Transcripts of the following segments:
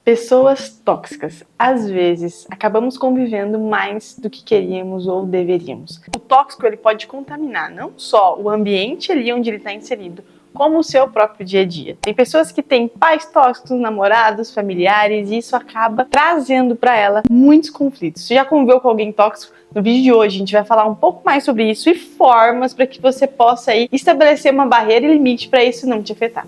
Pessoas tóxicas. Às vezes, acabamos convivendo mais do que queríamos ou deveríamos. O tóxico ele pode contaminar não só o ambiente ali onde ele está inserido, como o seu próprio dia a dia. Tem pessoas que têm pais tóxicos, namorados, familiares, e isso acaba trazendo para ela muitos conflitos. Você já conviveu com alguém tóxico? No vídeo de hoje a gente vai falar um pouco mais sobre isso e formas para que você possa aí estabelecer uma barreira e limite para isso não te afetar.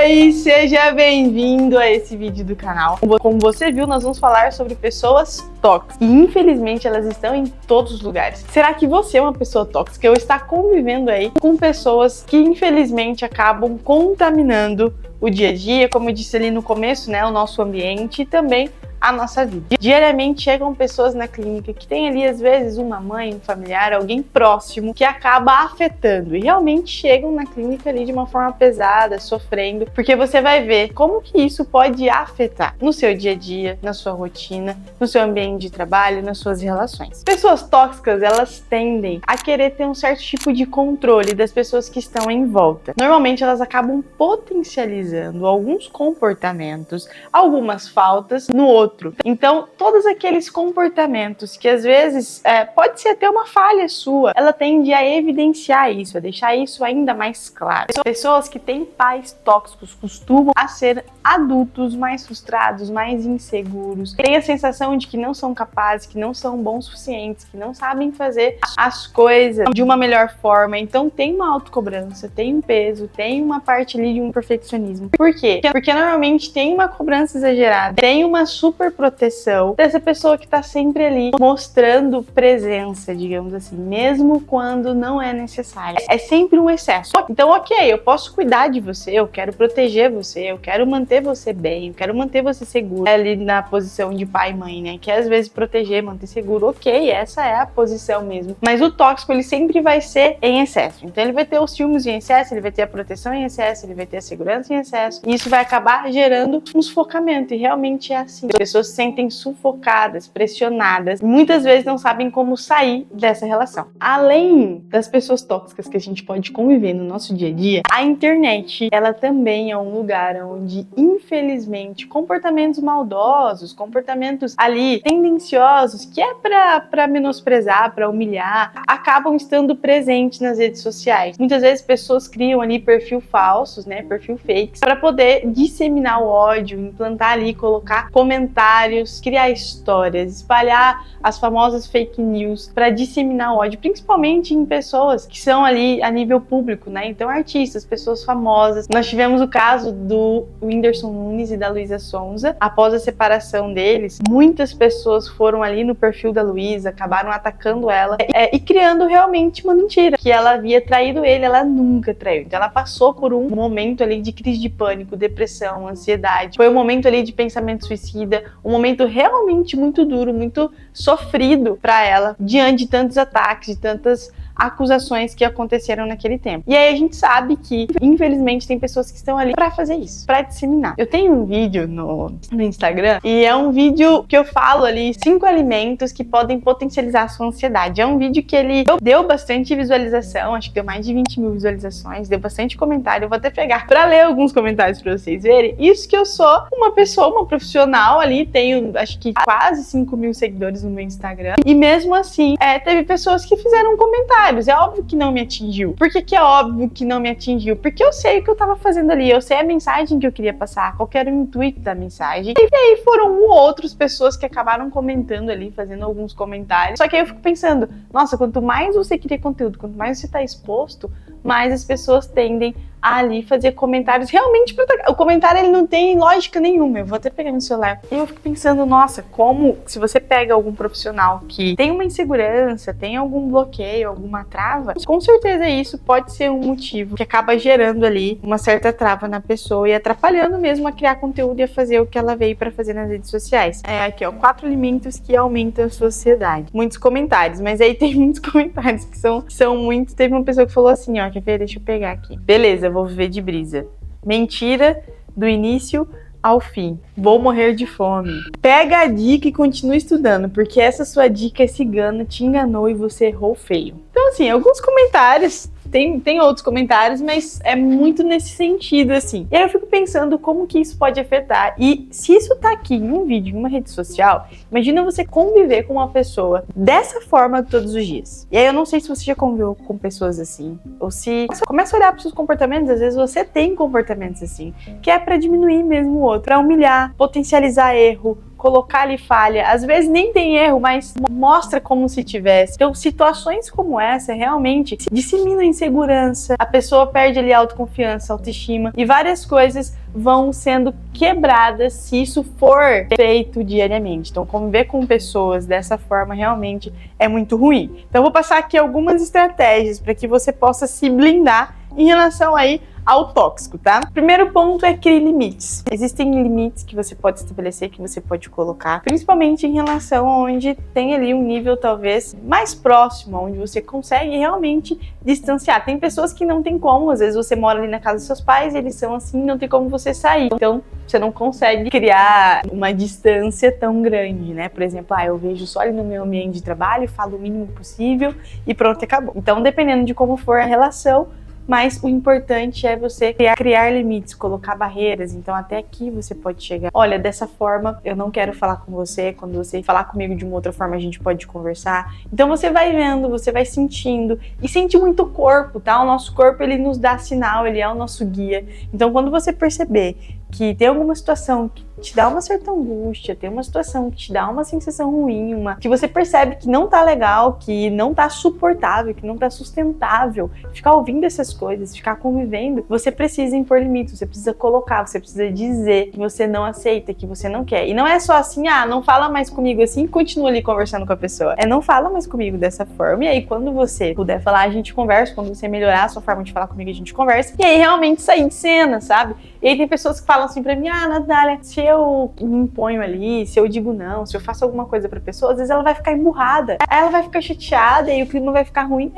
Oi, seja bem-vindo a esse vídeo do canal. Como você viu, nós vamos falar sobre pessoas tóxicas e infelizmente elas estão em todos os lugares. Será que você é uma pessoa tóxica ou está convivendo aí com pessoas que infelizmente acabam contaminando o dia a dia, como eu disse ali no começo, né, o nosso ambiente e também a nossa vida. Diariamente chegam pessoas na clínica que tem ali às vezes uma mãe, um familiar, alguém próximo que acaba afetando e realmente chegam na clínica ali de uma forma pesada, sofrendo, porque você vai ver como que isso pode afetar no seu dia a dia, na sua rotina, no seu ambiente de trabalho, nas suas relações. Pessoas tóxicas, elas tendem a querer ter um certo tipo de controle das pessoas que estão em volta. Normalmente elas acabam potencializando alguns comportamentos, algumas faltas no outro. Então, todos aqueles comportamentos que às vezes pode ser até uma falha sua, ela tende a evidenciar isso, a deixar isso ainda mais claro. Pessoas que têm pais tóxicos costumam a ser adultos mais frustrados, mais inseguros, têm a sensação de que não são capazes, que não são bons o suficientes, que não sabem fazer as coisas de uma melhor forma. Então, tem uma autocobrança, tem um peso, tem uma parte ali de um perfeccionismo. Por quê? Porque normalmente tem uma cobrança exagerada, tem uma super proteção dessa pessoa que tá sempre ali mostrando presença, digamos assim, mesmo quando não é necessário. É sempre um excesso. Então, ok, eu posso cuidar de você, eu quero proteger você, eu quero manter você bem, eu quero manter você seguro. É ali na posição de pai e mãe, né? Que às vezes proteger, manter seguro, ok, essa é a posição mesmo. Mas o tóxico, ele sempre vai ser em excesso. Então, ele vai ter os ciúmes em excesso, ele vai ter a proteção em excesso, ele vai ter a segurança em excesso. E isso vai acabar gerando um sufocamento. E realmente é assim. As pessoas se sentem sufocadas, pressionadas, e muitas vezes não sabem como sair dessa relação. Além das pessoas tóxicas que a gente pode conviver no nosso dia a dia, a internet, ela também é um lugar onde, infelizmente, comportamentos maldosos, comportamentos ali tendenciosos, que é pra menosprezar, pra humilhar, acabam estando presentes nas redes sociais. Muitas vezes pessoas criam ali perfil falsos, né, perfil fakes, para poder disseminar o ódio, implantar ali, colocar comentários, criar histórias, espalhar as famosas fake news para disseminar o ódio, principalmente em pessoas que são ali a nível público, né? Então, artistas, pessoas famosas. Nós tivemos o caso do Whindersson Nunes e da Luísa Sonza. Após a separação deles, muitas pessoas foram ali no perfil da Luísa, acabaram atacando ela e criando realmente uma mentira, que ela havia traído ele. Ela nunca traiu. Então, ela passou por um momento ali de crise de pânico, depressão, ansiedade. Foi um momento ali de pensamento suicida, um momento realmente muito duro, muito sofrido para ela, diante de tantos ataques, de tantas acusações que aconteceram naquele tempo. E aí a gente sabe que, infelizmente, tem pessoas que estão ali para fazer isso, para disseminar. Eu tenho um vídeo no Instagram e é um vídeo que eu falo ali 5 alimentos que podem potencializar a sua ansiedade. É um vídeo que ele deu bastante visualização, acho que deu mais de 20 mil visualizações, deu bastante comentário. Eu vou até pegar para ler alguns comentários para vocês verem. Isso que eu sou uma pessoa, uma profissional ali, tenho acho que quase 5 mil seguidores no meu Instagram e mesmo assim teve pessoas que fizeram comentários. É óbvio que não me atingiu. Por que é óbvio que não me atingiu? Porque eu sei o que eu tava fazendo ali, eu sei a mensagem que eu queria passar, qual que era o intuito da mensagem. E aí foram outras pessoas que acabaram comentando ali, fazendo alguns comentários. Só que aí eu fico pensando, nossa, quanto mais você cria conteúdo, quanto mais você tá exposto, mais as pessoas tendem a ali fazer comentários realmente pra atacar. O comentário ele não tem lógica nenhuma. Eu vou até pegar no celular. E eu fico pensando, nossa, como se você pega algum profissional que tem uma insegurança, tem algum bloqueio, alguma trava, com certeza isso pode ser um motivo que acaba gerando ali uma certa trava na pessoa e atrapalhando mesmo a criar conteúdo e a fazer o que ela veio pra fazer nas redes sociais. Aqui ó, 4 alimentos que aumentam a sua ansiedade. Muitos comentários, mas aí tem muitos comentários que são muitos. Teve uma pessoa que falou assim, ó, quer ver? Deixa eu pegar aqui. Beleza, vou viver de brisa. Mentira do início ao fim. Vou morrer de fome. Pega a dica e continue estudando, porque essa sua dica, esse engano te enganou e você errou feio. Então, assim, alguns comentários Tem outros comentários, mas é muito nesse sentido, assim. E aí eu fico pensando como que isso pode afetar. E se isso tá aqui em um vídeo, em uma rede social, imagina você conviver com uma pessoa dessa forma todos os dias. E aí eu não sei se você já conviveu com pessoas assim, ou se você começa a olhar para os seus comportamentos, às vezes você tem comportamentos assim, que é para diminuir mesmo o outro, para humilhar, potencializar erro, colocar ali falha, às vezes nem tem erro, mas mostra como se tivesse. Então, situações como essa realmente disseminam insegurança, a pessoa perde ali autoconfiança, autoestima, e várias coisas vão sendo quebradas se isso for feito diariamente. Então, conviver com pessoas dessa forma realmente é muito ruim. Então, eu vou passar aqui algumas estratégias para que você possa se blindar em relação aí ao tóxico, tá? Primeiro ponto é criar limites. Existem limites que você pode estabelecer, que você pode colocar, principalmente em relação a onde tem ali um nível talvez mais próximo, onde você consegue realmente distanciar. Tem pessoas que não tem como, às vezes você mora ali na casa dos seus pais, eles são assim, não tem como você sair. Então, você não consegue criar uma distância tão grande, né? Por exemplo, eu vejo só ali no meu ambiente de trabalho, falo o mínimo possível e pronto, acabou. Então, dependendo de como for a relação, mas o importante é você criar limites, colocar barreiras. Então até aqui você pode chegar. Olha, dessa forma eu não quero falar com você. Quando você falar comigo de uma outra forma a gente pode conversar. Então você vai vendo, você vai sentindo. E sente muito o corpo, tá? O nosso corpo, ele nos dá sinal, ele é o nosso guia. Então quando você perceber que tem alguma situação que te dá uma certa angústia, tem uma situação que te dá uma sensação ruim, que você percebe que não tá legal, que não tá suportável, que não tá sustentável, ficar ouvindo essas coisas, ficar convivendo, você precisa impor limites, você precisa colocar, você precisa dizer que você não aceita, que você não quer. E não é só assim, não fala mais comigo assim e continua ali conversando com a pessoa. Não fala mais comigo dessa forma. E aí quando você puder falar, a gente conversa, quando você melhorar a sua forma de falar comigo, a gente conversa. E aí realmente sair de cena, sabe? E aí tem pessoas que falam assim pra mim, Natália, se eu me imponho ali, se eu digo não, se eu faço alguma coisa pra pessoa, às vezes ela vai ficar emburrada, aí ela vai ficar chateada e o clima vai ficar ruim.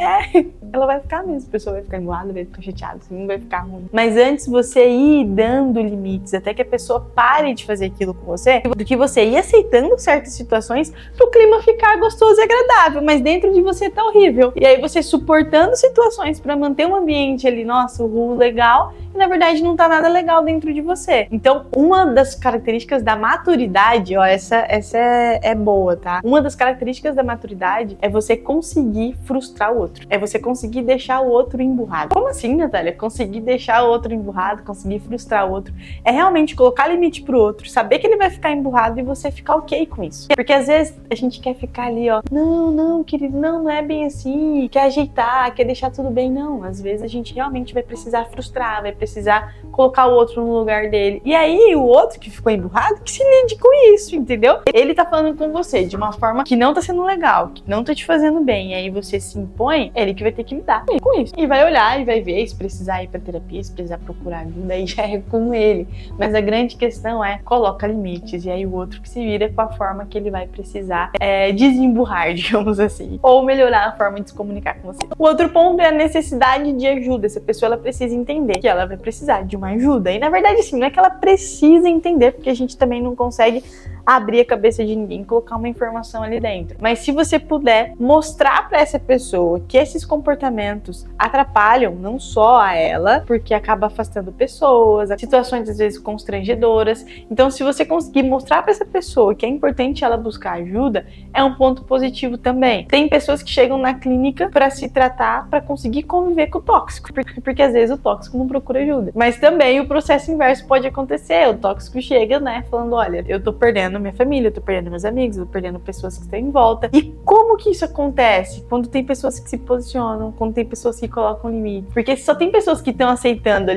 Ela vai ficar mesmo, a pessoa vai ficar emburrada, vai ficar chateada, o clima vai ficar ruim. Mas antes você ir dando limites, até que a pessoa pare de fazer aquilo com você, do que você ir aceitando certas situações pro clima ficar gostoso e agradável, mas dentro de você tá horrível. E aí você suportando situações pra manter um ambiente ali, nossa, legal, e na verdade não tá nada legal dentro de você. Então, uma das características da maturidade, essa é boa, tá? Uma das características da maturidade é você conseguir frustrar o outro. É você conseguir deixar o outro emburrado. Como assim, Natália? Conseguir deixar o outro emburrado, conseguir frustrar o outro. É realmente colocar limite pro outro, saber que ele vai ficar emburrado e você ficar ok com isso. Porque às vezes a gente quer ficar ali, não, querido, não é bem assim, quer ajeitar, quer deixar tudo bem. Não, às vezes a gente realmente vai precisar frustrar, vai precisar colocar o outro no lugar dele. E aí o outro que ficou emburrado, que se lide com isso, entendeu? Ele tá falando com você de uma forma que não tá sendo legal, que não tá te fazendo bem, e aí você se impõe, ele que vai ter que lidar com isso. E vai olhar e vai ver se precisar ir pra terapia, se precisar procurar ajuda, aí já é com ele. Mas a grande questão é, coloca limites, e aí o outro que se vira com a forma que ele vai precisar desemburrar, digamos assim, ou melhorar a forma de se comunicar com você. O outro ponto é a necessidade de ajuda. Essa pessoa, ela precisa entender que ela vai precisar de uma ajuda. E na verdade, assim, não é que ela precisa entender, porque a gente também não consegue abrir a cabeça de ninguém, colocar uma informação ali dentro. Mas se você puder mostrar para essa pessoa que esses comportamentos atrapalham não só a ela, porque acaba afastando pessoas, situações às vezes constrangedoras. Então, se você conseguir mostrar para essa pessoa que é importante ela buscar ajuda, é um ponto positivo também. Tem pessoas que chegam na clínica para se tratar, para conseguir conviver com o tóxico, porque às vezes o tóxico não procura ajuda. Mas também o processo inverso pode acontecer. O tóxico chega, falando, olha, eu tô perdendo minha família, eu tô perdendo meus amigos, eu tô perdendo pessoas que estão em volta. E como que isso acontece? Quando tem pessoas que se posicionam, quando tem pessoas que colocam limite. Porque se só tem pessoas que estão aceitando,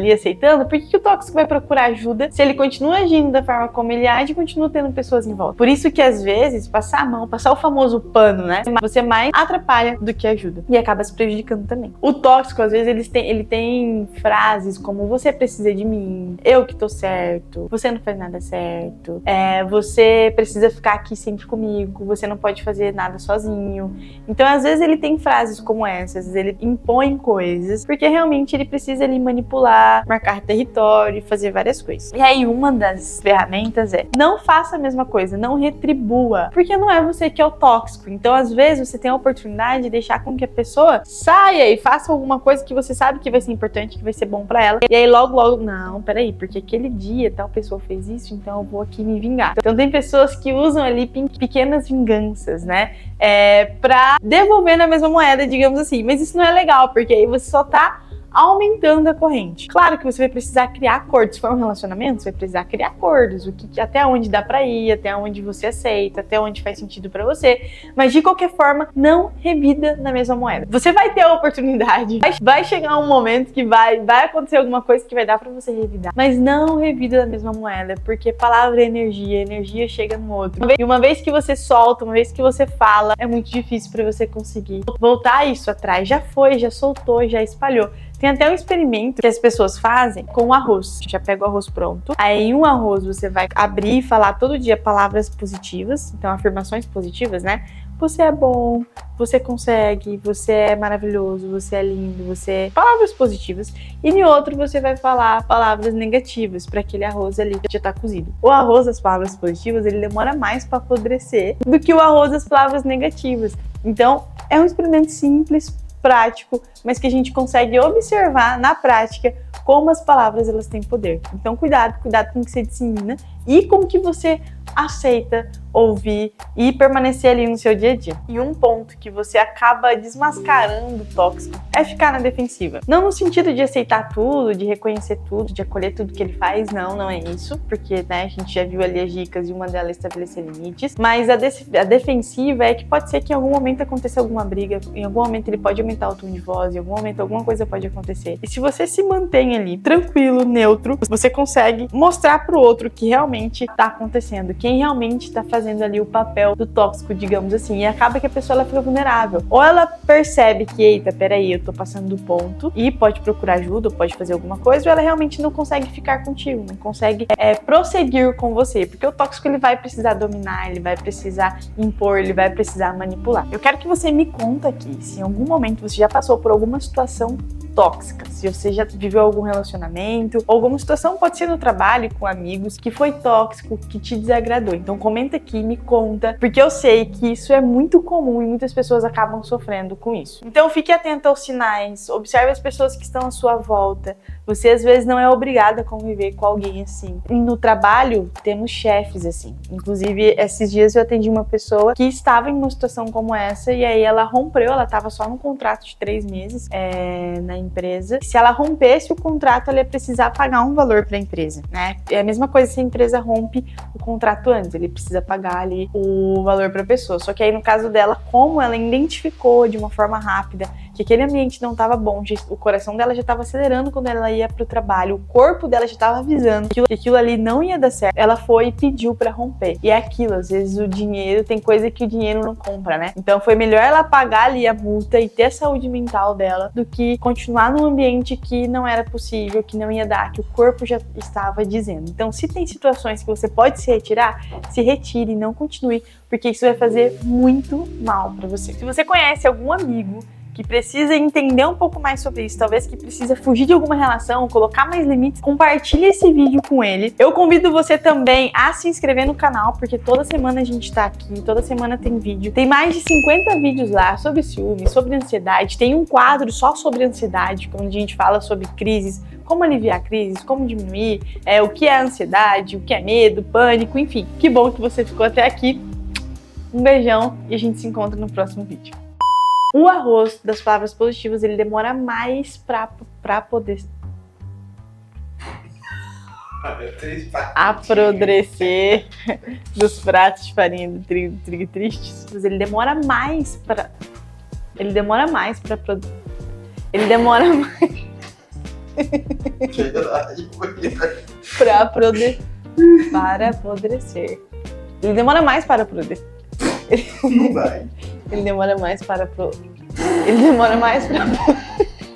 por que o tóxico vai procurar ajuda se ele continua agindo da forma como ele age e continua tendo pessoas em volta? Por isso que às vezes passar a mão, passar o famoso pano, você mais atrapalha do que ajuda. E acaba se prejudicando também. O tóxico, às vezes, ele tem frases como: você precisa de mim, eu que tô certo, você não faz nada certo, você você precisa ficar aqui sempre comigo, você não pode fazer nada sozinho. Então, às vezes ele tem frases como essas, às vezes ele impõe coisas, porque realmente ele precisa ali manipular, marcar território, fazer várias coisas. E aí, uma das ferramentas é: não faça a mesma coisa, não retribua, porque não é você que é o tóxico. Então, às vezes, você tem a oportunidade de deixar com que a pessoa saia e faça alguma coisa que você sabe que vai ser importante, que vai ser bom pra ela. E aí, logo, não, peraí, porque aquele dia tal pessoa fez isso, então eu vou aqui me vingar. Então, tem pessoas que usam ali pequenas vinganças, né? Pra devolver na mesma moeda, digamos assim. Mas isso não é legal, porque aí você só tá aumentando a corrente. Claro que você vai precisar criar acordos. Se for um relacionamento, você vai precisar criar acordos. Até onde dá pra ir, até onde você aceita, até onde faz sentido pra você. Mas de qualquer forma, não revida na mesma moeda. Você vai ter a oportunidade. Vai chegar um momento que vai acontecer alguma coisa que vai dar pra você revidar. Mas não revida na mesma moeda, porque palavra é energia chega no outro. E uma vez que você solta, uma vez que você fala, é muito difícil pra você conseguir voltar isso atrás. Já foi, já soltou, já espalhou. Tem até um experimento que as pessoas fazem com o arroz. Já pega o arroz pronto. Aí em um arroz você vai abrir e falar todo dia palavras positivas. Então afirmações positivas, né? Você é bom, você consegue, você é maravilhoso, você é lindo, você... Palavras positivas. E em outro você vai falar palavras negativas para aquele arroz ali que já tá cozido. O arroz das palavras positivas, ele demora mais para apodrecer do que o arroz das palavras negativas. Então é um experimento simples, prático, mas que a gente consegue observar na prática como as palavras elas têm poder. Então cuidado com o que você dissemina e com o que você aceita ouvir e permanecer ali no seu dia a dia. E um ponto que você acaba desmascarando o tóxico é ficar na defensiva. Não no sentido de aceitar tudo, de reconhecer tudo, de acolher tudo que ele faz, não é isso, porque né, a gente já viu ali as dicas e uma delas é estabelecer limites, mas a defensiva é que pode ser que em algum momento aconteça alguma briga, em algum momento ele pode aumentar o tom de voz, em algum momento alguma coisa pode acontecer. E se você se mantém ali tranquilo, neutro, você consegue mostrar pro outro que realmente tá acontecendo, quem realmente tá fazendo ali o papel do tóxico, digamos assim, e acaba que a pessoa ela fica vulnerável. Ou ela percebe que, eita, peraí, eu tô passando do ponto e pode procurar ajuda, ou pode fazer alguma coisa, ou ela realmente não consegue ficar contigo, não consegue prosseguir com você, porque o tóxico ele vai precisar dominar, ele vai precisar impor, ele vai precisar manipular. Eu quero que você me conta aqui, se em algum momento você já passou por alguma situação tóxica, se você já viveu algum relacionamento, alguma situação, pode ser no trabalho, com amigos, que foi tóxico, que te desagradou. Então comenta aqui, me conta, porque eu sei que isso é muito comum e muitas pessoas acabam sofrendo com isso. Então fique atento aos sinais, observe as pessoas que estão à sua volta. Você às vezes não é obrigado a conviver com alguém assim. E no trabalho temos chefes assim. Inclusive esses dias eu atendi uma pessoa que estava em uma situação como essa e aí ela rompeu, ela estava só num contrato de 3 meses na empresa. Se ela rompesse o contrato, ela ia precisar pagar um valor para a empresa, né? É a mesma coisa se a empresa rompe o contrato antes, ele precisa pagar ali o valor para a pessoa. Só que aí no caso dela, como ela identificou de uma forma rápida que aquele ambiente não estava bom, o coração dela já estava acelerando quando ela ia pro trabalho, o corpo dela já estava avisando que aquilo ali não ia dar certo, ela foi e pediu para romper. E é aquilo, às vezes o dinheiro, tem coisa que o dinheiro não compra, né? Então foi melhor ela pagar ali a multa e ter a saúde mental dela do que continuar num ambiente que não era possível, que não ia dar, que o corpo já estava dizendo. Então se tem situações que você pode se retirar, se retire, não continue, porque isso vai fazer muito mal para você. Se você conhece algum amigo que precisa entender um pouco mais sobre isso, talvez que precisa fugir de alguma relação, colocar mais limites, compartilhe esse vídeo com ele. Eu convido você também a se inscrever no canal, porque toda semana a gente tá aqui, toda semana tem vídeo. Tem mais de 50 vídeos lá sobre ciúme, sobre ansiedade, tem um quadro só sobre ansiedade, quando a gente fala sobre crises, como aliviar crises, como diminuir, o que é ansiedade, o que é medo, pânico, enfim. Que bom que você ficou até aqui. Um beijão e a gente se encontra no próximo vídeo. O arroz das palavras positivas, ele demora mais pra poder apodrecer dos pratos de farinha de trigo tristes. Ele demora mais pra apodrecer. Ele demora mais para apodrecer. Não vai. Ele demora mais para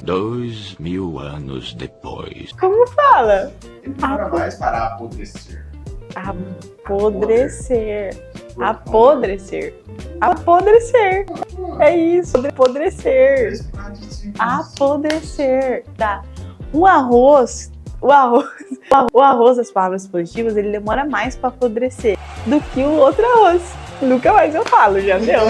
2000 anos depois. Como fala? Ele demora mais para apodrecer. Apodrecer. Apodrecer. Apodrecer. É isso. Apodrecer. Apodrecer. Tá. O arroz, as palavras positivas, ele demora mais para apodrecer do que o outro arroz. Nunca mais eu falo, já deu.